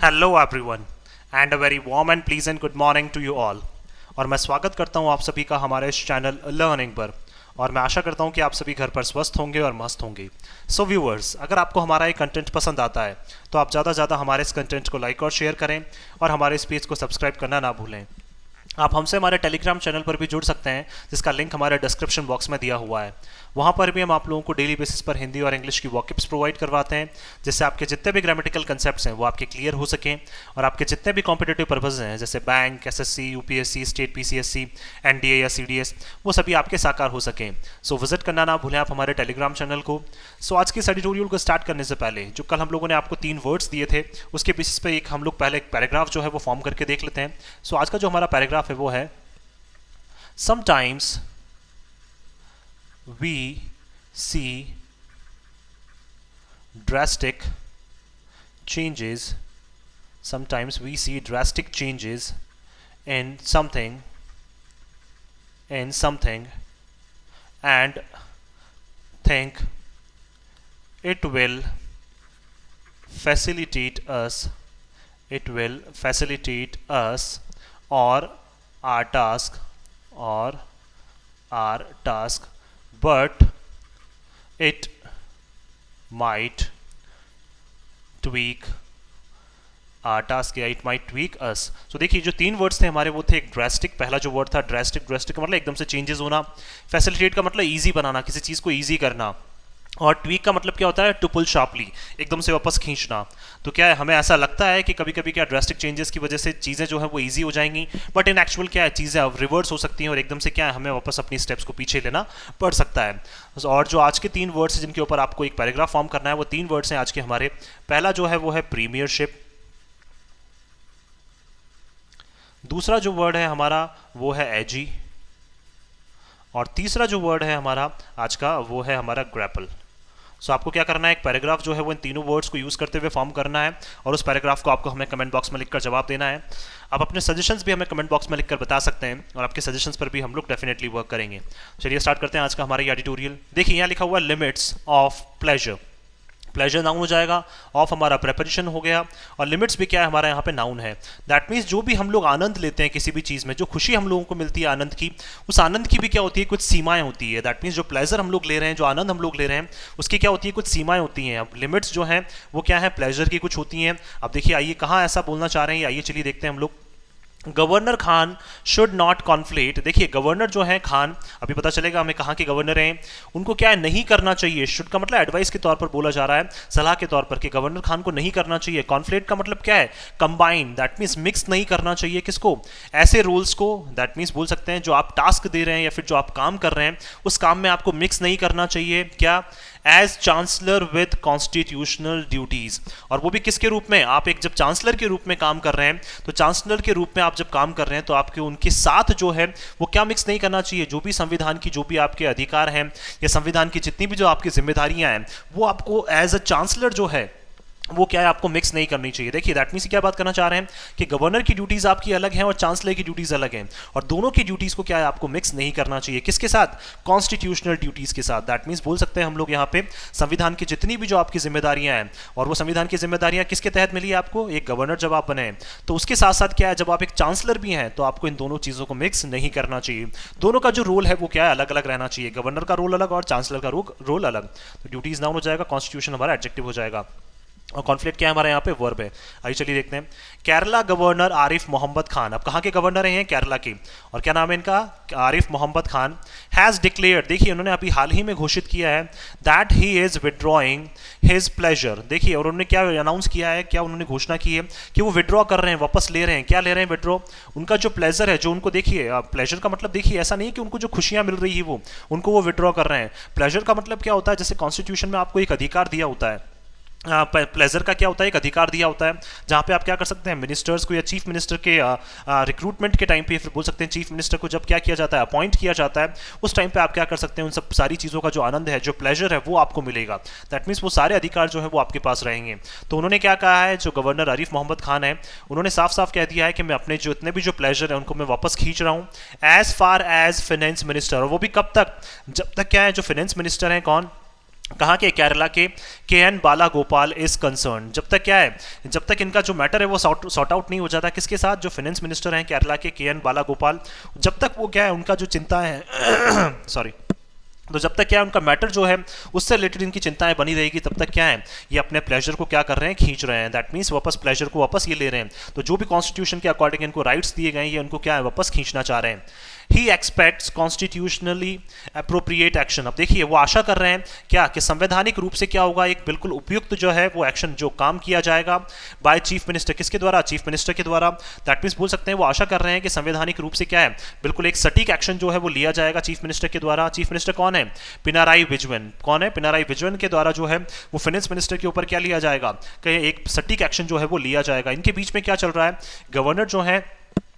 Hello everyone and a very warm and pleasant good morning to you all. और मैं स्वागत करता हूं आप सभी का हमारे इस चैनल लर्निंग पर। और मैं आशा करता हूं कि आप सभी घर पर स्वस्थ होंगे और मस्त होंगे। सो व्यूअर्स, अगर आपको हमारा ये कंटेंट पसंद आता है तो आप ज़्यादा से ज़्यादा हमारे इस कंटेंट को लाइक और शेयर करें और हमारे इस पेज को सब्सक्राइब करना ना भूलें। आप हमसे हमारे टेलीग्राम चैनल पर भी जुड़ सकते हैं, जिसका लिंक हमारे डिस्क्रिप्शन बॉक्स में दिया हुआ है। वहाँ पर भी हम आप लोगों को डेली बेसिस पर हिंदी और इंग्लिश की वॉकिप्स प्रोवाइड करवाते हैं, जिससे आपके जितने भी ग्रामेटिकल कंसेप्ट्स हैं वो आपके क्लियर हो सकें और आपके जितने भी कॉम्पिटेटिव पर्पज हैं जैसे bank, SSC, UPSC, state PCSC, NDA या सीडीएस, वो सभी आपके साकार हो सकें। सो विजिट करना ना भूलें आप हमारे टेलीग्राम चैनल को। सो आज के इस एडिटोरियल को स्टार्ट करने से पहले जो कल हम लोगों ने आपको 3 वर्ड्स दिए थे, उसके बेसिस पर एक हम लोग पहले एक पैराग्राफ जो है वो फॉर्म करके देख लेते हैं। सो आज का जो हमारा पैराग्राफ है वो है Sometimes we see drastic changes. Sometimes we see drastic changes in something, and think it will facilitate us. It will facilitate us or our task but it might tweak our task या it might tweak us। so देखिए जो 3 words थे हमारे वो थे एक drastic, पहला जो वर्ड था ड्रेस्टिक का मतलब एकदम से चेंजेस होना, फैसिलिटेट का मतलब ईजी बनाना, किसी चीज़ को ईजी करना, और ट्वीक का मतलब क्या होता है टू पुल शार्पली, एकदम से वापस खींचना। तो क्या है, हमें ऐसा लगता है कि कभी कभी क्या ड्रास्टिक चेंजेस की वजह से चीज़ें जो है वो इजी हो जाएंगी, बट इन एक्चुअल क्या है चीज़ें अब रिवर्स हो सकती हैं और एकदम से क्या है हमें वापस अपनी स्टेप्स को पीछे लेना पड़ सकता है। और जो आज के 3 वर्ड्स हैं जिनके ऊपर आपको एक पैराग्राफ फॉर्म करना है वो 3 वर्ड्स हैं आज के हमारे। पहला जो है वो है प्रीमियरशिप, दूसरा जो वर्ड है हमारा वो है एजी, और तीसरा जो वर्ड है हमारा आज का वो है हमारा ग्रैपल। सो आपको क्या करना है, एक पैराग्राफ जो है वो इन तीनों वर्ड्स को यूज़ करते हुए फॉर्म करना है और उस पैराग्राफ को आपको हमें कमेंट बॉक्स में लिखकर जवाब देना है। आप अपने सजेशंस भी हमें कमेंट बॉक्स में लिखकर बता सकते हैं और आपके सजेशंस पर भी हम लोग डेफिनेटली वर्क करेंगे। चलिए स्टार्ट करते हैं आज का हमारा ये एडिटोरियल। देखिए यहाँ लिखा हुआ है limits of pleasure. Pleasure noun हो जाएगा, ऑफ हमारा प्रेपोजिशन हो गया, और लिमिट्स भी क्या है हमारा यहाँ पे नाउन है। दैट मीन्स जो भी हम लोग आनंद लेते हैं किसी भी चीज़ में, जो खुशी हम लोगों को मिलती है आनंद की, उस आनंद की भी क्या होती है कुछ सीमाएं होती है। दैट मीन्स जो प्लेजर हम लोग ले रहे हैं, जो आनंद हम लोग ले रहे हैं, उसकी क्या होती है कुछ सीमाएं होती हैं। अब लिमिट्स जो हैं वो क्या है प्लेजर की कुछ होती हैं। अब देखिए आइए कहाँ ऐसा बोलना चाह रहे हैं, आइए चलिए देखते हैं हम लोग। Governor Khan should not conflate. देखिए गवर्नर जो है खान, अभी पता चलेगा हमें कहाँ के गवर्नर हैं, उनको क्या है नहीं करना चाहिए। शुड का मतलब एडवाइस के तौर पर बोला जा रहा है, सलाह के तौर पर, कि गवर्नर खान को नहीं करना चाहिए। कॉन्फ्लेट का मतलब क्या है कंबाइन, दैट मीन्स मिक्स नहीं करना चाहिए किसको, ऐसे रोल्स को। दैट मीन्स बोल सकते हैं जो आप टास्क दे रहे हैं या फिर जो आप काम कर रहे हैं उस काम में आपको मिक्स नहीं करना चाहिए। क्या, as chancellor with constitutional duties, और वो भी किसके रूप में, आप एक जब चांसलर के रूप में काम कर रहे हैं तो चांसलर के रूप में आप जब काम कर रहे हैं तो आपके उनके साथ जो है वो क्या मिक्स नहीं करना चाहिए, जो भी संविधान की जो भी आपके अधिकार हैं या संविधान की जितनी भी जो आपकी जिम्मेदारियां हैं वो आपको एज अ चांसलर जो है वो क्या है आपको मिक्स नहीं करनी चाहिए। देखिए दैट मीन्स क्या बात करना चाह रहे हैं कि गवर्नर की ड्यूटीज आपकी अलग हैं और चांसलर की ड्यूटीज अलग हैं, और दोनों की ड्यूटीज को क्या है आपको मिक्स नहीं करना चाहिए। किसके साथ, कॉन्स्टिट्यूशनल ड्यूटीज के साथ। दैट मीन्स बोल सकते हैं हम लोग यहाँ पे संविधान की जितनी भी जो आपकी जिम्मेदारियां हैं, और वो संविधान की जिम्मेदारियां किसके तहत मिली है आपको, एक गवर्नर जब आप बने तो उसके साथ साथ क्या है जब आप एक चांसलर भी हैं तो आपको इन दोनों चीजों को मिक्स नहीं करना चाहिए। दोनों का जो रोल है वो क्या है अलग अलग रहना चाहिए, गवर्नर का रोल अलग और चांसलर का रोल अलग। तो ड्यूटीज नाउन हो जाएगा, कॉन्स्टिट्यूशन हमारा एडजेक्टिव हो जाएगा, और कॉन्फ्लिक्ट क्या है हमारे यहाँ पे वर्ब है। आइए चलिए देखते हैं। केरला गवर्नर आरिफ मोहम्मद खान, अब कहाँ के गवर्नर हैं केरला के, और क्या नाम है इनका, आरिफ मोहम्मद खान, हैज़ डिक्लेयर्ड, देखिए उन्होंने अभी हाल ही में घोषित किया है, that he is withdrawing his pleasure. देखिए और उन्होंने क्या अनाउंस किया है, क्या उन्होंने घोषणा की है कि वो विड्रॉ कर रहे हैं, वापस ले रहे हैं। क्या ले रहे हैं विड्रॉ, उनका जो प्लेजर है, जो उनको देखिए प्लेजर का मतलब देखिए ऐसा नहीं है कि उनको जो खुशियां मिल रही है वो उनको वो विड्रॉ कर रहे हैं। प्लेजर का मतलब क्या होता है, जैसे कॉन्स्टिट्यूशन में आपको एक अधिकार दिया होता है, प्लेजर का क्या होता है एक अधिकार दिया होता है जहाँ पे आप क्या कर सकते हैं मिनिस्टर्स को या चीफ मिनिस्टर के रिक्रूटमेंट के टाइम पे, फिर बोल सकते हैं चीफ मिनिस्टर को जब क्या किया जाता है अपॉइंट किया जाता है उस टाइम पे आप क्या कर सकते हैं, उन सब सारी चीज़ों का जो आनंद है, जो प्लेजर है वो आपको मिलेगा। दैट मीन्स वो सारे अधिकार जो है वो आपके पास रहेंगे। तो उन्होंने क्या कहा है, जो गवर्नर आरिफ मोहम्मद खान है उन्होंने साफ साफ कह दिया है कि मैं अपने जो इतने भी जो प्लेजर है उनको मैं वापस खींच रहा हूँ as far as finance minister. और वो भी कब तक, जब तक क्या है जो फाइनेंस मिनिस्टर हैं कौन, कहाँ के, केरला के KN Bala Gopal is concern. जब तक क्या है, जब तक इनका जो मैटर है वो सॉर्ट आउट नहीं हो जाता किसके साथ, जो फाइनेंस मिनिस्टर हैं केरला के KN बाला गोपाल, जब तक वो क्या है उनका जो चिंता है सॉरी, तो जब तक क्या है उनका मैटर जो है उससे रिलेटेड इनकी चिंताएं बनी रहेगी, तब तक क्या है ये अपने प्लेजर को क्या कर रहे हैं, खींच रहे हैं। दैट मीन्स वापस प्लेजर को वापस ये ले रहे हैं। तो जो भी कॉन्स्टिट्यूशन के अकॉर्डिंग इनको राइट्स दिए गए हैं ये उनको क्या है वापस खींचना चाह रहे हैं। ही एक्सपेक्ट्स कॉन्स्टिट्यूशनली अप्रोप्रिएट एक्शन। अब देखिए वो आशा कर रहे हैं क्या कि संवैधानिक रूप से क्या होगा, एक बिल्कुल उपयुक्त जो है वो एक्शन जो काम किया जाएगा बाय चीफ मिनिस्टर, किसके द्वारा, चीफ मिनिस्टर के द्वारा। दैट मीन्स बोल सकते हैं वो आशा कर रहे हैं कि संवैधानिक रूप से क्या है बिल्कुल एक सटीक एक्शन जो है वो लिया जाएगा चीफ मिनिस्टर के द्वारा। चीफ मिनिस्टर कौन है, पिनाराई विजयन। कौन है, पिनाराई विजयन के द्वारा जो है वो फाइनेंस मिनिस्टर के ऊपर क्या लिया जाएगा, कि एक सटीक एक्शन जो है वो लिया जाएगा। इनके बीच में क्या चल रहा है, गवर्नर जो है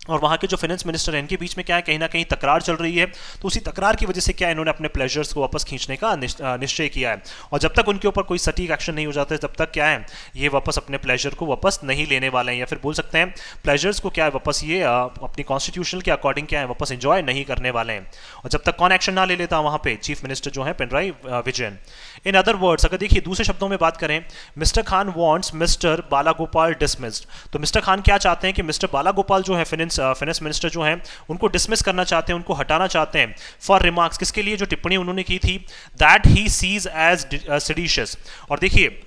और वहाँ के जो फाइनेंस मिनिस्टर हैं इनके बीच में क्या है, कहीं ना कहीं तकरार चल रही है। तो उसी तकरार की वजह से क्या इन्होंने अपने प्लेजर्स को वापस खींचने का निश्चय किया है। और जब तक उनके ऊपर कोई सटीक एक्शन नहीं हो जाता तब तक क्या है ये वापस अपने प्लेजर को वापस नहीं लेने वाले हैं, या फिर बोल सकते हैं प्लेजर्स को क्या है वापस ये अपनी कॉन्स्टिट्यूशन के अकॉर्डिंग क्या है वापस एंजॉय नहीं करने वाले हैं। और जब तक कौन एक्शन ना ले लेता वहाँ पे, चीफ मिनिस्टर जो है Pinarayi Vijayan. In other words, अगर देखिए दूसरे शब्दों में बात करें, mister Khan wants mister Balagopal dismissed. तो मिस्टर खान क्या चाहते हैं कि मिस्टर बालागोपाल जो है फाइनेंस मिनिस्टर जो हैं उनको डिसमिस करना चाहते हैं, उनको हटाना चाहते हैं फॉर रिमार्क्स, किसके लिए, जो टिप्पणी उन्होंने की थी, that he sees as seditious. और देखिए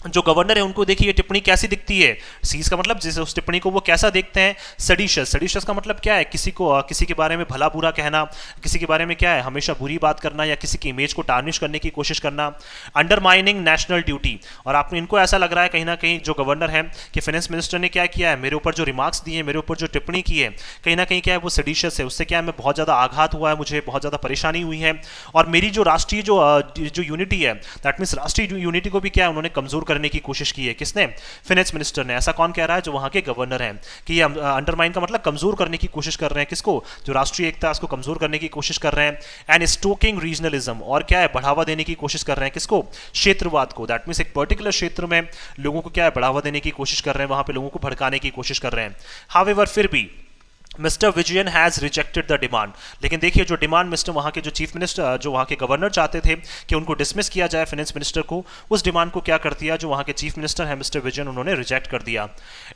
जो गवर्नर है उनको देखिए ये टिप्पणी कैसी दिखती है, सीज का मतलब जिस उस टिप्पणी को वो कैसा देखते हैं, सेडिशियस। सेडिशियस का मतलब क्या है, किसी को किसी के बारे में भला बुरा कहना, किसी के बारे में क्या है हमेशा बुरी बात करना, या किसी की इमेज को टार्निश करने की कोशिश करना, अंडरमाइनिंग नेशनल ड्यूटी। और आपने इनको ऐसा लग रहा है कहीं ना कहीं जो गवर्नर है कि फाइनेंस मिनिस्टर ने क्या किया है, मेरे ऊपर जो रिमार्क्स दिए, मेरे ऊपर जो टिप्पणी की है, कहीं ना कहीं क्या है वो सेडिशियस है, उससे क्या है मैं बहुत ज़्यादा आघात हुआ है, मुझे बहुत ज़्यादा परेशानी हुई है, और मेरी जो राष्ट्रीय जो यूनिटी है, दैट मीन्स राष्ट्रीय यूनिटी को भी क्या है उन्होंने कमजोर करने की कोशिश की है। किसने, फाइनेंस मिनिस्टर ने। ऐसा कौन कह रहा है, जो वहां के गवर्नर हैं, कि ये अंडरमाइन का मतलब कमजोर करने की कोशिश कर रहे हैं, किसको, जो राष्ट्रीय एकता उसको कमजोर करने की कोशिश कर रहे हैं। एंड स्टोकिंग रीजनलिज्म, और क्या है बढ़ावा देने की कोशिश कर रहे हैं, किसको, क्षेत्रवाद को। दैट मीन्स एक पर्टिकुलर क्षेत्र में लोगों को क्या है बढ़ावा देने की कोशिश कर रहे हैं, वहां पे लोगों को भड़काने की कोशिश कर रहे हैं। हाउएवर फिर भी mister Vijayan has rejected the demand. लेकिन देखिए जो डिमांड मिस्टर वहाँ के जो चीफ मिनिस्टर जो वहाँ के गवर्नर चाहते थे कि उनको डिसमिस किया जाए फाइनेंस मिनिस्टर को, उस डिमांड को क्या कर दिया जो वहाँ के चीफ मिनिस्टर है मिस्टर विजयन उन्होंने रिजेक्ट कर दिया।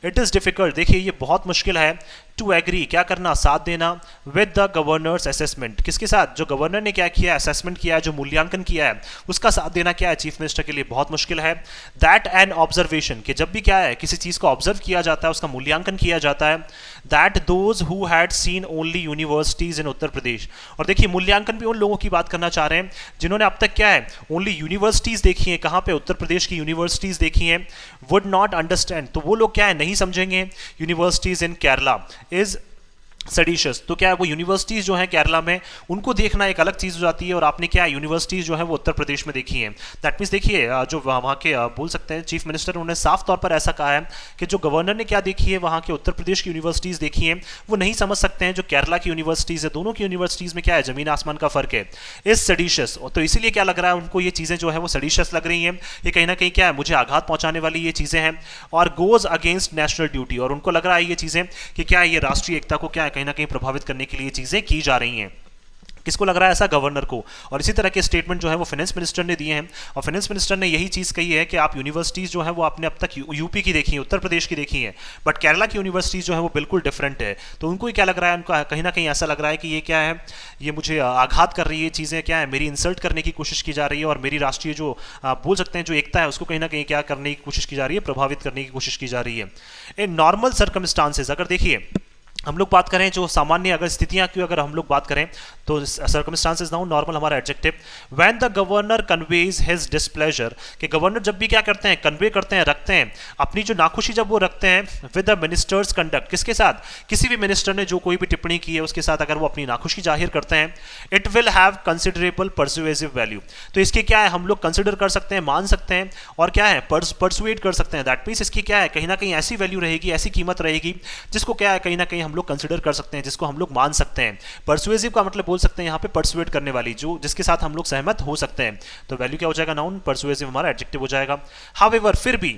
इट इज़ डिफिकल्ट, देखिए ये बहुत मुश्किल है, टू एग्री क्या करना, साथ देना, विद द गवर्नर्स असेसमेंट। किसके साथ, जो गवर्नर ने क्या किया, असेसमेंट किया है, जो मूल्यांकन किया है, उसका साथ देना क्या है चीफ मिनिस्टर के लिए बहुत मुश्किल है। दैट एन ऑब्जर्वेशन, कि जब भी क्या है किसी चीज़ को ऑब्जर्व किया जाता है, उसका मूल्यांकन किया जाता है, that those who had seen only universities in Uttar Pradesh. और देखिए मूल्यांकन भी उन लोगों की बात करना चाह रहे हैं जिन्होंने अब तक क्या है ओनली यूनिवर्सिटीज देखी हैं, कहाँ पे, उत्तर प्रदेश की यूनिवर्सिटीज देखी हैं, वुड नॉट अंडरस्टैंड, तो वो लोग क्या है नहीं समझेंगे universities in Kerala is seditious. तो क्या है वो यूनिवर्सिटीज़ जो हैं केरला में उनको देखना एक अलग चीज़ हो जाती है, और आपने क्या यूनिवर्सिटीज़ जो है वो उत्तर प्रदेश में देखी हैं। दैट मीन्स देखिए जो वहाँ के बोल सकते हैं चीफ मिनिस्टर उन्होंने साफ तौर पर ऐसा कहा है कि जो गवर्नर ने क्या देखी है वहाँ के उत्तर प्रदेश की यूनिवर्सिटीज़ देखी हैं वो नहीं समझ सकते हैं जो केरला की यूनिवर्सिटीज़ है, दोनों की यूनिवर्सिटीज़ में क्या है ज़मीन आसमान का फ़र्क है, इज सेडिशियस। तो इसीलिए क्या लग रहा है उनको ये चीज़ें जो है वो सेडिशियस लग रही हैं, ये कहीं ना कहीं क्या है मुझे आघात पहुँचाने वाली ये चीज़ें हैं, और गोज अगेंस्ट नेशनल ड्यूटी, और उनको लग रहा है ये चीज़ें कि क्या ये राष्ट्रीय एकता को क्या है कहीं ना कहीं प्रभावित करने के लिए चीजें की जा रही हैं। किसको लग रहा है ऐसा, गवर्नर को। और इसी तरह के स्टेटमेंट जो है वो फाइनेंस मिनिस्टर ने दिए हैं, और फाइनेंस मिनिस्टर ने यही चीज़ कही है कि आप यूनिवर्सिटीज़ जो है वो आपने अब तक यूपी की देखी है, उत्तर प्रदेश की देखी है, बट केरला की यूनिवर्सिटीज़ जो है वो बिल्कुल डिफरेंट है। तो उनको क्या लग रहा है, उनका कहीं ना कहीं ऐसा लग रहा है कि ये क्या है, ये मुझे आघात कर रही है, चीज़ें क्या है मेरी इंसल्ट करने की कोशिश की जा रही है, और मेरी राष्ट्रीय जो बोल सकते हैं जो एकता है उसको कहीं ना कहीं क्या करने की कोशिश की जा रही है, प्रभावित करने की कोशिश की जा रही है। इन नॉर्मल सर्कमस्टांसेस, अगर देखिए हम लोग बात करें जो सामान्य अगर स्थितियां की अगर हम लोग बात करें तो सर्कमस्टांसेस नाउ नॉर्मल हमारा adjective, when the governor conveys his displeasure, कि गवर्नर जब भी क्या करते हैं कन्वे करते हैं, रखते हैं अपनी जो नाखुशी जब वो रखते हैं विद द मिनिस्टर्स कंडक्ट, किसके साथ, किसी भी मिनिस्टर ने जो कोई भी टिप्पणी की है उसके साथ अगर वो अपनी नाखुशी जाहिर करते हैं, it will have considerable persuasive value. तो इसके क्या है हम लोग कंसिडर कर सकते हैं, मान सकते हैं, और क्या है परसुएट कर सकते हैं। दैट मीन्स इसकी क्या है कहीं ना कहीं ऐसी वैल्यू रहेगी, ऐसी कीमत रहेगी जिसको क्या है कहीं ना कहीं हम लोग कंसिडर कर सकते हैं, जिसको हम लोग मान सकते हैं। परसुएसिव का मतलब बोल सकते हैं यहाँ पे परसुएट करने वाली, जो जिसके साथ हम लोग सहमत हो सकते हैं। तो वैल्यू क्या हो जाएगा, नाउन, परसुएसिव हमारा एडजेक्टिव हो जाएगा। हाउएवर फिर भी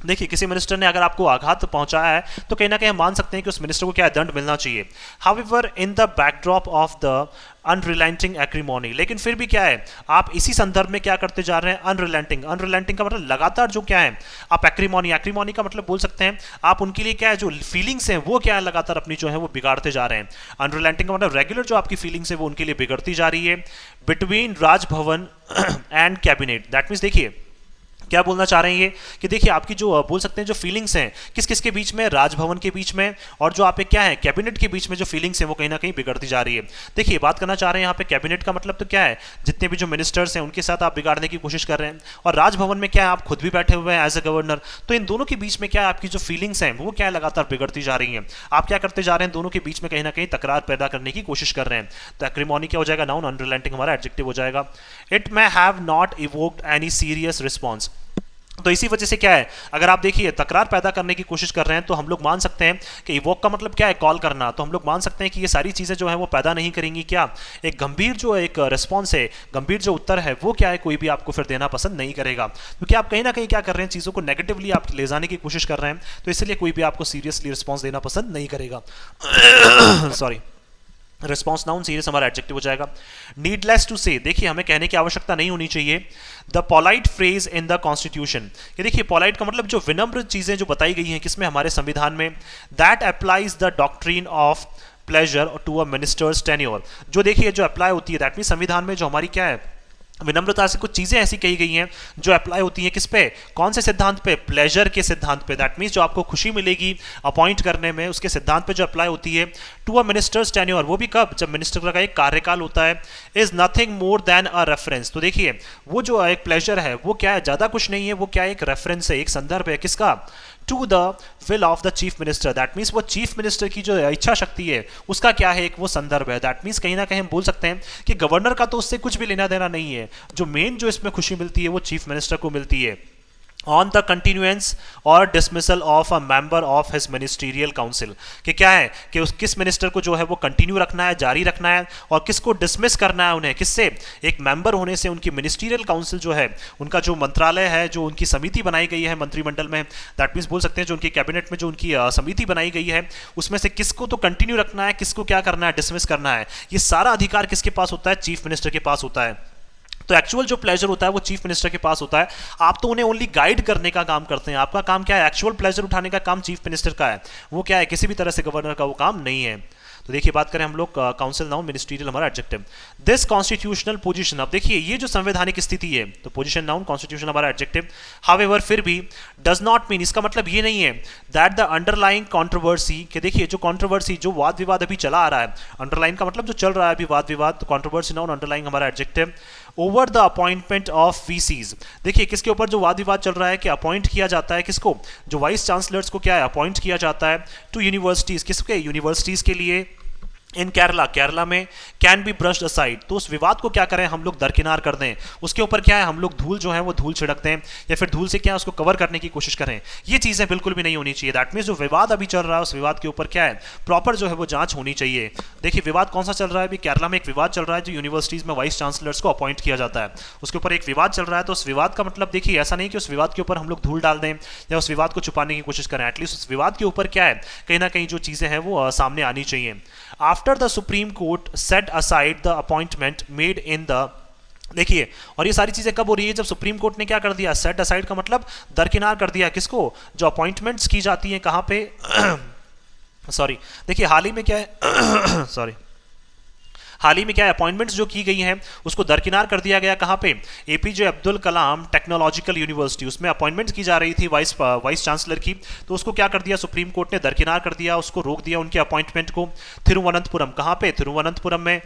देखिए किसी मिनिस्टर ने अगर आपको आघात पहुंचाया है तो कहीं ना कहीं हम मान सकते हैं कि उस मिनिस्टर को क्या है, दंड मिलना चाहिए। However in the backdrop of the unrelenting acrimony, लेकिन फिर भी क्या है, आप इसी संदर्भ में क्या करते जा रहे हैं, अनरिलेंटिंग। अनरिलेंटिंग का मतलब लगातार जो क्या है, आप एक्रीमोनी, एक्रीमोनी का मतलब बोल सकते हैं आप उनके लिए क्या है, जो फीलिंग्स हैं वो क्या है, लगातार अपनी जो है वो बिगाड़ते जा रहे हैं। अनरिलेंटिंग का मतलब रेगुलर जो आपकी फीलिंग्स है वो उनके लिए बिगड़ती जा रही है। Between Raj Bhavan and cabinet, that means देखिए क्या बोलना चाह रहे हैं ये, कि देखिए आपकी जो बोल सकते हैं जो फीलिंग्स हैं किस किस के बीच में, राजभवन के बीच में और जो आप क्या है कैबिनेट के बीच में जो फीलिंग्स हैं वो कहीं ना कहीं बिगड़ती जा रही है। देखिए बात करना चाह रहे हैं यहाँ पे कैबिनेट का मतलब तो क्या है, जितने भी जो मिनिस्टर्स हैं उनके साथ आप बिगाड़ने की कोशिश कर रहे हैं, और राजभवन में क्या है आप खुद भी बैठे हुए हैं एज ए गवर्नर, तो इन दोनों के बीच में क्या है आपकी जो फीलिंग्स हैं वो क्या है लगातार बिगड़ती जा रही हैं। आप क्या करते जा रहे हैं, दोनों के बीच में कहीं ना कहीं तकरार पैदा करने की कोशिश कर रहे हैं। तो एक्रीमोनी क्या हो जाएगा, नाउन, अनरिलेंटिंग हमारा एडजेक्टिव हो जाएगा। It may have not evoked any serious response, तो इसी वजह से क्या है, अगर आप देखिए तकरार पैदा करने की कोशिश कर रहे हैं तो हम लोग मान सकते हैं कि इवोक का मतलब क्या है, कॉल करना, तो हम लोग मान सकते हैं कि ये सारी चीजें जो है वो पैदा नहीं करेंगी क्या, एक गंभीर जो एक रिस्पॉन्स है, गंभीर जो उत्तर है वो क्या है, कोई भी आपको फिर देना पसंद नहीं करेगा, क्योंकि आप कहीं ना कहीं क्या कर रहे हैं, चीजों को नेगेटिवली आप ले जाने की कोशिश कर रहे हैं, तो इसलिए कोई भी आपको सीरियसली रिस्पॉन्स देना पसंद नहीं करेगा। सॉरी, रिस्पॉन्स नाउन, सीरियस हमारा एडजेक्टिव हो जाएगा। नीडलेस टू से, देखिए हमें कहने की आवश्यकता नहीं होनी चाहिए। The polite phrase in the constitution, ये देखिए पोलाइट का मतलब जो विनम्र चीजें जो बताई गई हैं किसमें, हमारे संविधान में, that applies the doctrine of pleasure to a minister's tenure, जो देखिए जो अप्लाई होती है, दैट मीन संविधान में जो हमारी क्या है, विनम्रता से कुछ चीजें ऐसी कही गई हैं जो अप्लाई होती हैं किस पे, कौन से सिद्धांत पे, प्लेजर के सिद्धांत पे, दैट मीन्स जो आपको खुशी मिलेगी अपॉइंट करने में उसके सिद्धांत पे जो अप्लाई होती है। टू अ मिनिस्टर्स टेन्योर, वो भी कब, जब मिनिस्टर का एक कार्यकाल होता है। Is nothing more than a reference, तो देखिए वो जो एक प्लेजर है वो क्या है, ज्यादा कुछ नहीं है, वो क्या है, एक रेफरेंस है, एक संदर्भ है किसका, to the will of the chief minister, that means वो चीफ मिनिस्टर की जो इच्छा शक्ति है उसका क्या है, एक वो संदर्भ है। दैट मीन्स कहीं ना कहीं हम बोल सकते हैं कि गवर्नर का तो उससे कुछ भी लेना देना नहीं है, जो मेन जो इसमें खुशी मिलती है वो चीफ मिनिस्टर को मिलती है। ऑन द कंटिन्यूएंस और dismissal of a member of his ministerial council, कि क्या है कि उस किस मिनिस्टर को जो है वो कंटिन्यू रखना है, जारी रखना है, और किसको डिसमिस करना है उन्हें, किससे, एक मेंबर होने से, उनकी मिनिस्टीरियल काउंसिल जो है, उनका जो मंत्रालय है, जो उनकी समिति बनाई गई है मंत्रिमंडल में, दैट मीन्स बोल सकते हैं जो उनकी कैबिनेट में जो उनकी समिति बनाई गई है उसमें से किसको तो कंटिन्यू रखना है, किसको क्या करना है, डिसमिस करना है, ये सारा अधिकार किसके पास होता है, चीफ मिनिस्टर के पास होता है। तो एक्चुअल जो प्लेजर होता है वो चीफ मिनिस्टर के पास होता है, आप तो उन्हें ओनली गाइड करने का काम करते हैं, आपका काम क्या है, एक्चुअल प्लेजर उठाने का काम चीफ मिनिस्टर का है, वो क्या है, किसी भी तरह से गवर्नर का वो काम नहीं है। तो देखिए बात करें हम लोग काउंसिल नाउन, मिनिस्ट्रियल हमारा एडजेक्टिव। दिस कॉन्स्टिट्यूशनल पोजीशन, अब देखिए ये जो संवैधानिक स्थिति है, तो पोजीशन नाउन, कॉन्स्टिट्यूशन हमारा एडजेक्टिव। हाउएवर, फिर भी, डज नॉट मीन, इसका मतलब ये नहीं है दैट द अंडरलाइंग कंट्रोवर्सी, कि देखिए जो कंट्रोवर्सी, जो वाद विवाद अभी चला आ रहा है, अंडरलाइन का मतलब जो चल रहा है अभी वाद विवाद, तो कंट्रोवर्सी नाउन, अंडरलाइंग हमारा adjective. Over the appointment of VCs, देखिए किसके ऊपर जो वाद विवाद चल रहा है कि अपॉइंट किया जाता है किसको, जो वाइस चांसलर्स को क्या है अपॉइंट किया जाता है, टू यूनिवर्सिटीज, किसके, यूनिवर्सिटीज के लिए, इन केरला, केरला में, कैन बी ब्रश्ड असाइड, तो उस विवाद को क्या करें हम लोग दरकिनार कर दें, उसके ऊपर क्या है हम लोग धूल जो है वो धूल छिड़कते हैं, या फिर धूल से क्या है उसको कवर करने की कोशिश करें, ये चीजें बिल्कुल भी नहीं होनी चाहिए। दैट मीन्स जो विवाद अभी चल रहा है उस विवाद के ऊपर क्या है, प्रॉपर जो है वो जांच होनी चाहिए। देखिए विवाद कौन सा चल रहा है, अभी केरला में एक विवाद चल रहा है, जो यूनिवर्सिटीज में वाइस चांसलर्स को अपॉइंट किया जाता है, उसके ऊपर एक विवाद चल रहा है। तो उस विवाद का मतलब देखिए ऐसा नहीं कि उस विवाद के ऊपर हम लोग धूल डाल दें या उस विवाद को छुपाने की कोशिश करें, एटलीस्ट उस विवाद के ऊपर क्या है कहीं ना कहीं जो चीजें हैं वो सामने आनी चाहिए। After the supreme court set aside the appointment made in the, देखिए और ये सारी चीजें कब हो रही है, जब सुप्रीम कोर्ट ने क्या कर दिया, सेट असाइड का मतलब दरकिनार कर दिया किसको, जो अपॉइंटमेंट्स की जाती हैं कहां पे सॉरी, देखिए हाल ही में क्या है सॉरी, हाल ही में क्या है अपॉइंटमेंट्स जो की गई हैं उसको दरकिनार कर दिया गया, कहां पे, APJ Abdul Kalam technological university, उसमें अपॉइंटमेंट्स की जा रही थी वाइस चांसलर की, तो उसको क्या कर दिया सुप्रीम कोर्ट ने, दरकिनार कर दिया, उसको रोक दिया उनके अपॉइंटमेंट को। तिरुवनंतपुरम, कहां पे, तिरुवनंतपुरम में।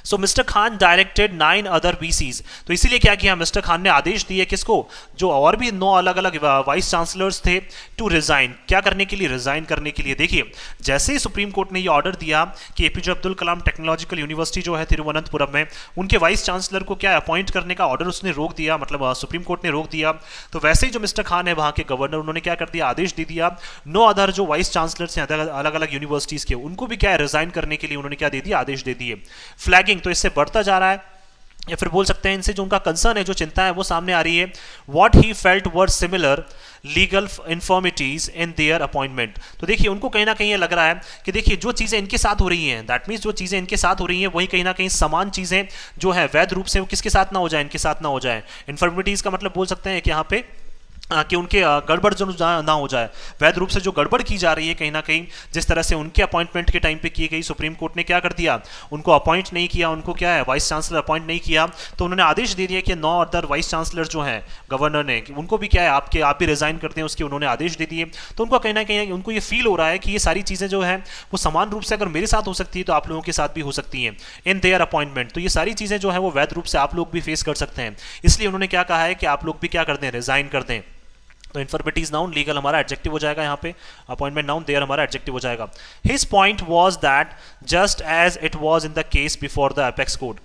So mister Khan directed 9 other VCs, तो इसीलिए क्या किया मिस्टर खान ने आदेश दिए किसको, जो और भी 9 अलग अलग वाइस चांसलर्स थे, टू रिजाइन, क्या करने के लिए, रिजाइन करने के लिए। देखिए जैसे ही सुप्रीम कोर्ट ने ये ऑर्डर दिया कि APJ Abdul Kalam technological university जो है तिरुवनंतपुरम में, उनके वाइस चांसलर को क्या अपॉइंट करने का ऑर्डर उसने रोक दिया, मतलब सुप्रीम कोर्ट ने रोक दिया, तो वैसे ही जो मिस्टर खान है वहां के गवर्नर, उन्होंने क्या कर दिया, आदेश दे दिया 9 अदर जो वाइस चांसलर्स हैं अलग अलग यूनिवर्सिटीज के, उनको भी क्या है रिजाइन करने के लिए उन्होंने क्या दे दिया, आदेश दे दिए। फ्लैगिंग, तो इससे बढ़ता जा रहा है या फिर बोल सकते हैं इनसे जो उनका कंसर्न है, जो चिंता है वो सामने आ रही है। What he felt were similar legal infirmities in their appointment. तो देखिए उनको कहीं ना कहीं ये लग रहा है कि देखिए जो चीज़ें इनके साथ हो रही हैं, दैट मीन्स जो चीज़ें इनके साथ हो रही हैं वही कहीं ना कहीं समान चीज़ें जो है वैध रूप से वो किसके साथ ना हो जाए, इनके साथ ना हो जाए। इन्फॉर्मिटीज का मतलब बोल सकते हैं कि यहाँ पे कि उनके गड़बड़ जो ना हो जाए, वैध रूप से जो गड़बड़ की जा रही है कहीं ना कहीं, जिस तरह से उनके अपॉइंटमेंट के टाइम पे की गई, सुप्रीम कोर्ट ने क्या कर दिया, उनको अपॉइंट नहीं किया, उनको क्या है वाइस चांसलर अपॉइंट नहीं किया, तो उन्होंने आदेश दे दिया कि 9 अदर वाइस चांसलर जो हैं गवर्नर ने, उनको भी क्या है आप भी रिजाइन करते हैं, उसके उन्होंने आदेश दे दिए। तो उनको कहीं ना कहीं उनको ये फील हो रहा है कि ये सारी चीज़ें जो है वो समान रूप से अगर मेरे साथ हो सकती है तो आप लोगों के साथ भी हो सकती हैं इन देयर अपॉइंटमेंट। तो ये सारी चीज़ें जो है वो वैध रूप से आप लोग भी फेस कर सकते हैं, इसलिए उन्होंने क्या कहा है कि आप लोग भी क्या कर दें, रिजाइन कर दें। तो इन्फॉर्मेटिव नाउन, लीगल हमारा एडजेक्टिव हो जाएगा यहाँ पे, अपॉइंटमेंट नाउन, देयर हमारा एडजेक्टिव हो जाएगा। His point was that just as it was in the case before the apex court.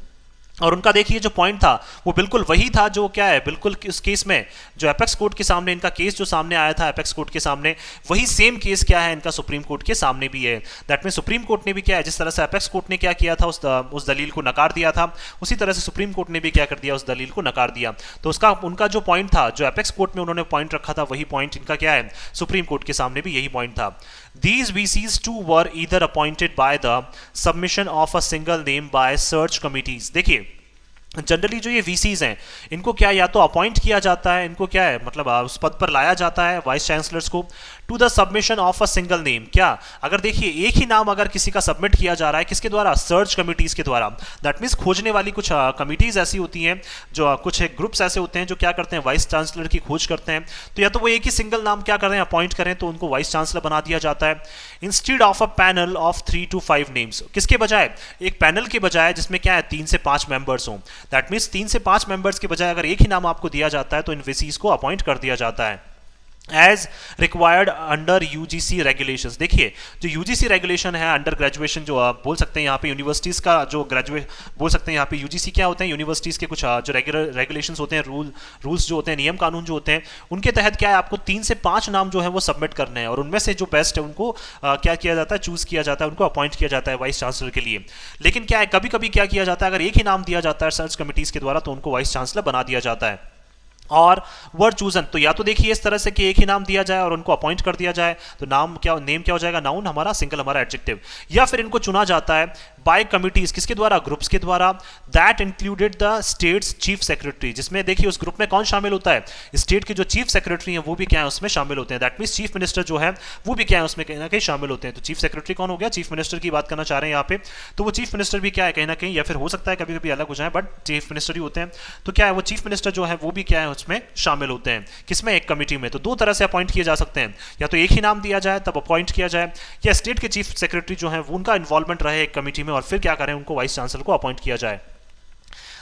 और उनका देखिए जो पॉइंट था वो बिल्कुल वही था जो क्या है, बिल्कुल इस केस में जो एपेक्स कोर्ट के सामने इनका केस जो सामने आया था एपेक्स कोर्ट के सामने, वही सेम केस क्या है इनका सुप्रीम कोर्ट के सामने भी है। दैट मीन सुप्रीम कोर्ट ने भी क्या है, जिस तरह से एपेक्स कोर्ट ने क्या किया था, उस दलील को नकार दिया था, उसी तरह से सुप्रीम कोर्ट ने भी क्या कर दिया, उस दलील को नकार दिया। तो उसका उनका जो पॉइंट था, जो एपेक्स कोर्ट में उन्होंने पॉइंट रखा था, वही पॉइंट इनका क्या है, सुप्रीम कोर्ट के सामने भी यही पॉइंट था। These VCs too were either appointed by the submission of a single name by search committees। देखिए जनरली जो ये वीसीज हैं इनको क्या या तो अपॉइंट किया जाता है, इनको क्या है मतलब उस पद पर लाया जाता है वाइस चांसलर्स को, to the submission of a single name. क्या अगर देखिए एक ही नाम अगर किसी का सबमिट किया जा रहा है, किसके द्वारा, सर्च कमिटीज के द्वारा। दैट मीन्स खोजने वाली कुछ कमिटीज ऐसी होती हैं, जो कुछ ग्रुप्स ऐसे होते हैं जो क्या करते हैं, वाइस चांसलर की खोज करते हैं। तो या तो वो एक ही सिंगल नाम क्या करें, अपॉइंट करें, तो उनको वाइस चांसलर बना दिया जाता है। Instead of a panel of 3 to 5 names, किसके बजाय, एक पैनल के बजाय जिसमें क्या है 3 से 5 मेंबर्स हों। दैट मीन्स 3 से 5 मेंबर्स के बजाय अगर एक ही नाम आपको दिया जाता है तो इन वीसीज को अपॉइंट कर दिया जाता है as required under UGC regulations. देखिए जो यूजीसी रेगुलेशन है अंडर ग्रेजुएशन, जो आप बोल सकते हैं यहाँ पे यूनिवर्सिटीज़ का जो ग्रेजुएट बोल सकते हैं यहाँ पे यूजीसी क्या होते हैं, यूनिवर्सिटीज़ के कुछ जो रेगुलेशंस होते हैं, रूल्स जो होते हैं, नियम कानून जो होते हैं, उनके तहत क्या है आपको 3 से 5 नाम जो है वो सबमिट करने हैं और उनमें से जो बेस्ट है उनको क्या किया जाता है, चूज किया जाता है, उनको अपॉइंट किया जाता है वाइस चांसलर के लिए। लेकिन क्या है कभी कभी क्या किया जाता है, अगर एक ही नाम दिया जाता है सर्च कमिटीज़ के द्वारा तो उनको वाइस चांसलर बना दिया जाता है। और वर्ड चूजन, तो या तो देखिए इस तरह से कि एक ही नाम दिया जाए और उनको अपॉइंट कर दिया जाए, तो नेम क्या हो जाएगा, नाउन हमारा, सिंगल हमारा एडजेक्टिव। या फिर इनको चुना जाता है बाय कमिटीज, किसके द्वारा, ग्रुप्स के द्वारा, that included the states chief secretary, जिसमें देखिए उस ग्रुप में कौन शामिल होता है, स्टेट के जो चीफ सेक्रेटरी हैं वो भी क्या है उसमें शामिल होते हैं। दैट मीन्स चीफ मिनिस्टर जो है वो भी क्या है उसमें कहीं ना कहीं शामिल होते हैं। तो चीफ सेक्रेटरी कौन हो गया, चीफ मिनिस्टर की बात करना चाह रहे हैं यहाँ पे, तो वो चीफ मिनिस्टर भी क्या है कहीं ना कहीं, या फिर हो सकता है कभी कभी अलग हो जाए, बट चीफ मिनिस्टर ही होते हैं। तो क्या है वो चीफ मिनिस्टर जो है वो भी क्या है उसमें शामिल होते हैं, किसमें, एक कमिटी में। तो दो तरह से अपॉइंट किए जा सकते हैं, या तो एक ही नाम दिया जाए तब अपॉइंट किया जाए, या स्टेट के चीफ सेक्रेटरी जो है वो उनका इन्वॉल्वमेंट रहे एक कमिटी में और फिर क्या करें, उनको वाइस चांसलर को अपॉइंट किया जाए।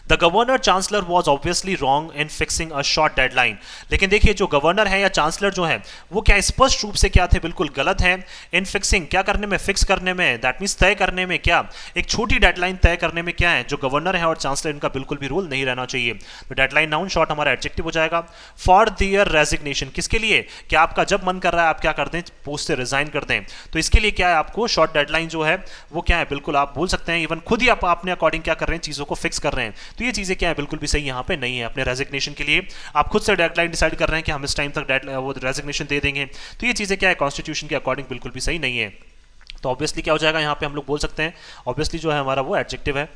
The governor chancellor was obviously wrong in fixing a short deadline। लेकिन देखिए जो गवर्नर है या चांसलर जो है वो क्या स्पष्ट रूप से क्या थे, बिल्कुल गलत है इन फिक्सिंग, क्या करने में, फिक्स करने में, दैट मीन्स तय करने में, क्या एक छोटी डेडलाइन तय करने में क्या है, जो गवर्नर है और चांसलर इनका बिल्कुल भी रोल नहीं रहना चाहिए। तो डेडलाइन नाउन, शॉर्ट हमारा एडजेक्टिव हो जाएगा। फॉर देयर रेजिग्नेशन, किसके लिए, क्या आपका जब मन कर रहा है आप क्या कर दें, पोस्ट से रिजाइन कर दें, तो इसके लिए क्या है आपको शॉर्ट डेडलाइन जो है वो क्या है, बिल्कुल आप बोल सकते हैं, इवन खुद ही आप अपने अकॉर्डिंग क्या कर रहे हैं, चीज़ों को फिक्स कर रहे हैं। तो ये चीज़ें क्या है बिल्कुल भी सही यहाँ पे नहीं है। अपने रेजिग्नेशन के लिए आप खुद से डेडलाइन डिसाइड कर रहे हैं कि हम इस टाइम तक वो रेजिग्नेशन दे देंगे, तो ये चीज़ें क्या है कॉन्स्टिट्यूशन के अकॉर्डिंग बिल्कुल भी सही नहीं है। तो ऑब्वियसली क्या हो जाएगा यहाँ पे, हम लोग बोल सकते हैं ऑब्वियसली जो है हमारा वो एडजेक्टिव है।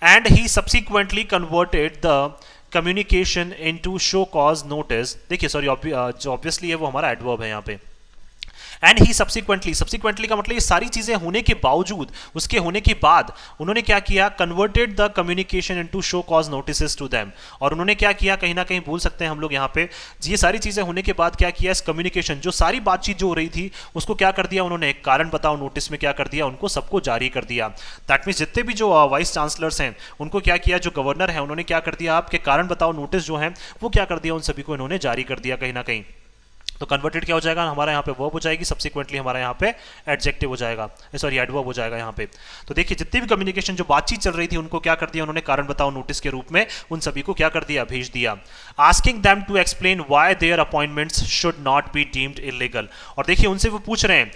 And he subsequently converted the communication into show cause notice. देखिए सॉरी जो ऑब्वियसली है वो हमारा एडवर्ब है यहाँ पे। एंड ही सब्सिक्वेंटली का मतलब ये सारी चीजें होने के बावजूद, उसके होने के बाद उन्होंने क्या किया, converted the communication into show cause notices to them. और उन्होंने क्या किया, कहीं ना कहीं बोल सकते हैं हम लोग यहाँ पे, ये सारी चीजें होने के बाद क्या किया, इस कम्युनिकेशन जो सारी बातचीत जो हो रही थी उसको क्या कर दिया उन्होंने, एक कारण बताओ नोटिस में क्या कर दिया, उनको सबको जारी कर दिया। दैट मीन्स जितने भी जो वाइस चांसलर्स हैं उनको क्या किया, जो गवर्नर है उन्होंने क्या कर दिया, आपके कारण बताओ नोटिस जो है वो क्या कर दिया, उन सभी को इन्होंने जारी कर दिया कहीं ना कहीं। तो कन्वर्टेड क्या हो जाएगा हमारा यहाँ पे वर्ब हो जाएगी, सब्सिक्वेंटली हमारा यहाँ पे एडजेक्टिव हो जाएगा, सॉरी एडवर्ब हो जाएगा यहाँ पे। तो देखिए जितनी भी कम्युनिकेशन जो बातचीत चल रही थी उनको क्या कर दिया उन्होंने कारण बताओ नोटिस के रूप में उन सभी को क्या कर दिया भेज दिया। Asking them to explain why their appointments should not be deemed illegal. और देखिए उनसे वो पूछ रहे हैं,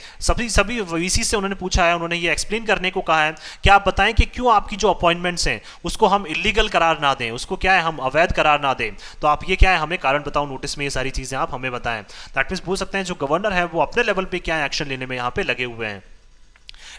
सभी वीसी से उन्होंने पूछा है, उन्होंने ये एक्सप्लेन करने को कहा है कि आप बताएं कि क्यों आपकी जो अपॉइंटमेंट्स हैं उसको हम इलीगल करार ना दें, उसको क्या है हम अवैध करार ना दें। तो आप ये क्या है हमें कारण बताओ नोटिस में ये सारी चीजें आप हमें बताएं। दैट मींस बोल सकते हैं जो गवर्नर है वो अपने लेवल पे क्या एक्शन लेने में यहाँ पे लगे हुए हैं।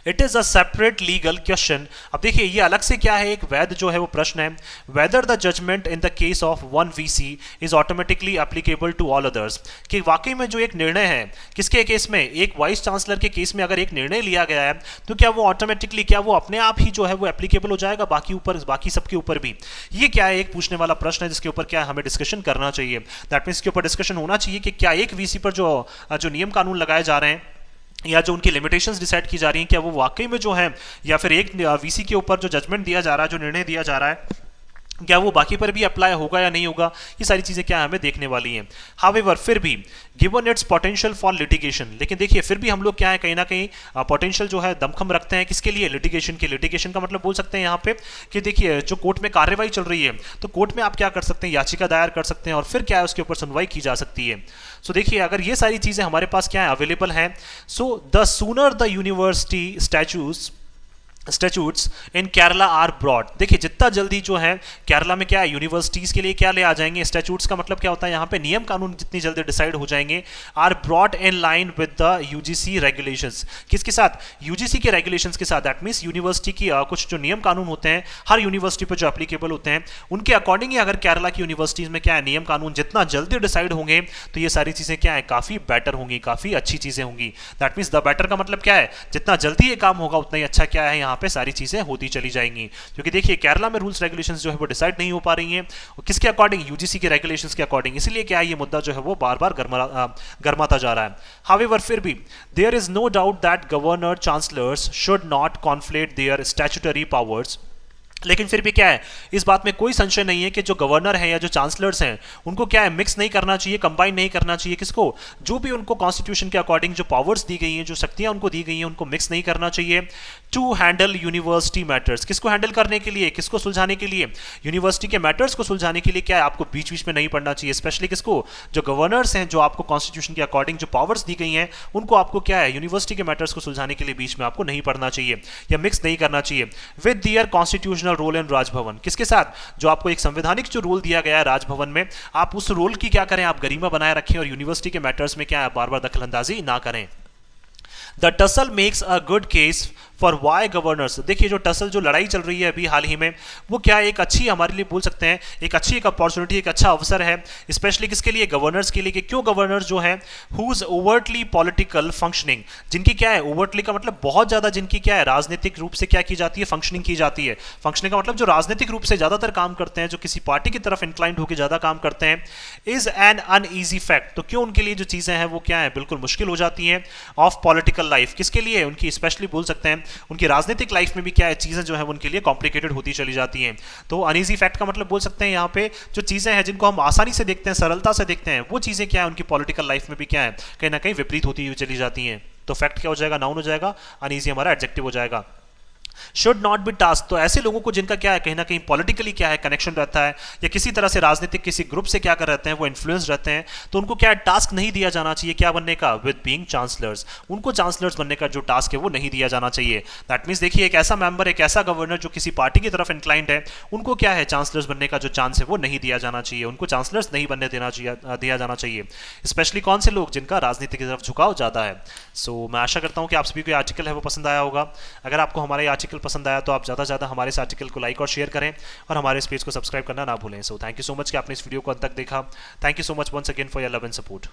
It is a separate legal question. अब देखिए ये अलग से क्या है एक वैध जो है वो प्रश्न है, whether the judgement in the case of one VC is automatically applicable to all others. कि वाकई में जो एक निर्णय है किसके केस में, एक वाइस चांसलर के केस में अगर एक निर्णय लिया गया है तो क्या वो ऑटोमेटिकली क्या वो अपने आप ही जो है वो एप्लीकेबल हो जाएगा बाकी सबके ऊपर भी। ये क्या है एक पूछने वाला प्रश्न है जिसके ऊपर क्या हमें डिस्कशन करना चाहिए। दैट मीन्स के ऊपर डिस्कशन होना चाहिए कि क्या एक वीसी पर जो नियम कानून लगाए जा रहे हैं या जो उनकी लिमिटेशंस डिसाइड की जा रही हैं क्या वो वाकई में जो है, या फिर एक वीसी के ऊपर जो जजमेंट दिया जा रहा है, जो निर्णय दिया जा रहा है, क्या वो बाकी पर भी अप्लाई होगा या नहीं होगा। ये सारी चीजें क्या हमें देखने वाली हैं। हाउएवर फिर भी given it's potential for litigation, लेकिन देखिए फिर भी हम लोग क्या है कहीं ना कहीं पोटेंशियल जो है दमखम रखते हैं किसके लिए, लिटिगेशन के। लिटिगेशन का मतलब बोल सकते हैं यहाँ पे कि देखिए जो कोर्ट में कार्यवाही चल रही है तो कोर्ट में आप क्या कर सकते हैं, याचिका दायर कर सकते हैं और फिर क्या है उसके ऊपर सुनवाई की जा सकती है। सो देखिए अगर ये सारी चीजें हमारे पास क्या है अवेलेबल हैं, so the sooner the university statutes in Kerala are brought. देखिए जितना जल्दी जो है केरला में क्या है यूनिवर्सिटीज के लिए क्या ले आ जाएंगे, स्टैट्यूट्स का मतलब क्या होता है यहाँ पे नियम कानून जितनी जल्दी डिसाइड हो जाएंगे, are brought in line with the UGC regulations. किसके साथ, यूजीसी के रेगुलेशंस के साथ। दैट मींस यूनिवर्सिटी की कुछ जो नियम कानून होते हैं हर यूनिवर्सिटी पर जो एप्लीकेबल होते हैं उनके अकॉर्डिंग ही अगर केरला की यूनिवर्सिटीज में क्या है नियम कानून जितना जल्दी डिसाइड होंगे तो ये सारी चीजें क्या है काफी बेटर होंगी, काफी अच्छी चीजें होंगी। दैट मींस द बेटर का मतलब क्या है, जितना जल्दी ये काम होगा उतना ही अच्छा क्या है यहाँ पे सारी चीजें होती चली जाएंगी। क्योंकि देखिए केरला में रूल्स रेगुलेशंस जो है वो डिसाइड नहीं हो पा रही हैं किसके अकॉर्डिंग, यूजीसी के रेगुलेशंस के अकॉर्डिंग। इसलिए क्या है ये मुद्दा जो है वो बार बार गर्माता जा रहा है। हाउएवर फिर भी there is no doubt that governor chancellors should not conflate their statutory powers. लेकिन फिर भी क्या है इस बात में कोई संशय नहीं है कि जो गवर्नर है या जो चांसलर्स हैं उनको क्या है मिक्स नहीं करना चाहिए, कंबाइन नहीं करना चाहिए। किसको, जो भी उनको कॉन्स्टिट्यूशन के अकॉर्डिंग जो पावर्स दी गई हैं, जो शक्तियां उनको दी गई हैं उनको मिक्स नहीं करना चाहिए। टू हैंडल यूनिवर्सिटी मैटर्स, किसको हैंडल करने के लिए, किसको सुलझाने के लिए, यूनिवर्सिटी के मैटर्स को सुलझाने के लिए क्या है आपको बीच बीच में नहीं पड़ना चाहिए। स्पेशली किसको, जो गवर्नर्स हैं जो आपको कॉन्स्टिट्यूशन के अकॉर्डिंग जो पावर्स दी गई हैं उनको आपको क्या है यूनिवर्सिटी के मैटर्स को सुलझाने के लिए बीच में आपको नहीं पड़ना चाहिए या मिक्स नहीं करना चाहिए with their constitutional role in Raj Bhavan. किसके साथ, जो आपको एक संवैधानिक जो रोल दिया गया है राजभवन में, आप उस रोल की क्या करें, आप गरिमा बनाए रखें और यूनिवर्सिटी के मैटर्स में क्या है बार बार दखलंदाजी ना करें। The tussle makes a good case for why governors. देखिए जो टसल जो लड़ाई चल रही है अभी हाल ही में वो क्या है एक अच्छी हमारे लिए बोल सकते हैं एक अच्छी एक अपॉर्चुनिटी, एक अच्छा अवसर है स्पेशली किसके लिए, गवर्नर्स के लिए। कि क्यों गवर्नर्स जो है हुज ओवर्टली पॉलिटिकल फंक्शनिंग, जिनकी क्या है ओवर्टली का मतलब बहुत ज्यादा जिनकी क्या है राजनीतिक रूप से क्या की जाती है फंक्शनिंग की जाती है। फंक्शनिंग का मतलब जो राजनीतिक रूप से ज्यादातर काम करते हैं, जो किसी पार्टी की तरफ इंक्लाइंड होकर ज्यादा काम करते हैं, इज एन अनईजी फैक्ट। तो क्यों उनके लिए जो चीजें हैं वो क्या है बिल्कुल मुश्किल हो जाती हैं ऑफ पॉलिटिकल लाइफ। किसके लिए, उनकी स्पेशली बोल सकते हैं उनकी राजनीतिक लाइफ में भी क्या है चीजें जो है उनके लिए कॉम्प्लिकेटेड होती चली जाती हैं। तो अनईजी फैक्ट का मतलब बोल सकते हैं यहाँ पे जो चीजें हैं जिनको हम आसानी से देखते हैं, सरलता से देखते हैं, वो चीजें क्या है उनकी पॉलिटिकल लाइफ में भी क्या है कहीं ना कहीं विपरीत होती हुई चली जाती हैं। तो फैक्ट क्या हो जाएगा, नाउन हो जाएगा, अनईजी हमारा एडजेक्टिव हो जाएगा। शुड नॉट बी टास्क, तो ऐसे लोगों को जिनका क्या है कहीं ना कहीं पॉलिटिकली क्या है कनेक्शन रहता है या किसी तरह से राजनीतिक किसी ग्रुप से क्या कर रहते हैं वो इन्फ्लुएंस रहते हैं, तो उनको क्या टास्क नहीं दिया जाना चाहिए क्या बनने का, विद बीइंग चांसलर्स। उनको चांसलर्स बनने का जो टास्क है वो नहीं दिया जाना चाहिए। दैट मींस देखिए एक ऐसा मेंबर, एक ऐसा गवर्नर जो किसी पार्टी की तरफ इंक्लाइंड है, उनको क्या है चांसलर्स बनने का जो चांस है वो नहीं दिया जाना चाहिए, उनको चांसलर्स नहीं बनने दिया जाना चाहिए। स्पेशली कौन से लोग जिनका राजनीति की तरफ झुकाव ज्यादा है। सो मैं आशा करता हूं कि आप सभी को आर्टिकल है वो पसंद आया होगा। अगर आपको हमारा ये आर्टिकल पसंद आया तो आप ज़्यादा से ज़्यादा हमारे इस आर्टिकल को लाइक और शेयर करें और हमारे इस पेज को सब्सक्राइब करना ना भूलें। So thank you so much कि आपने इस वीडियो को अंत तक देखा। Thank you so much once again for your love and support.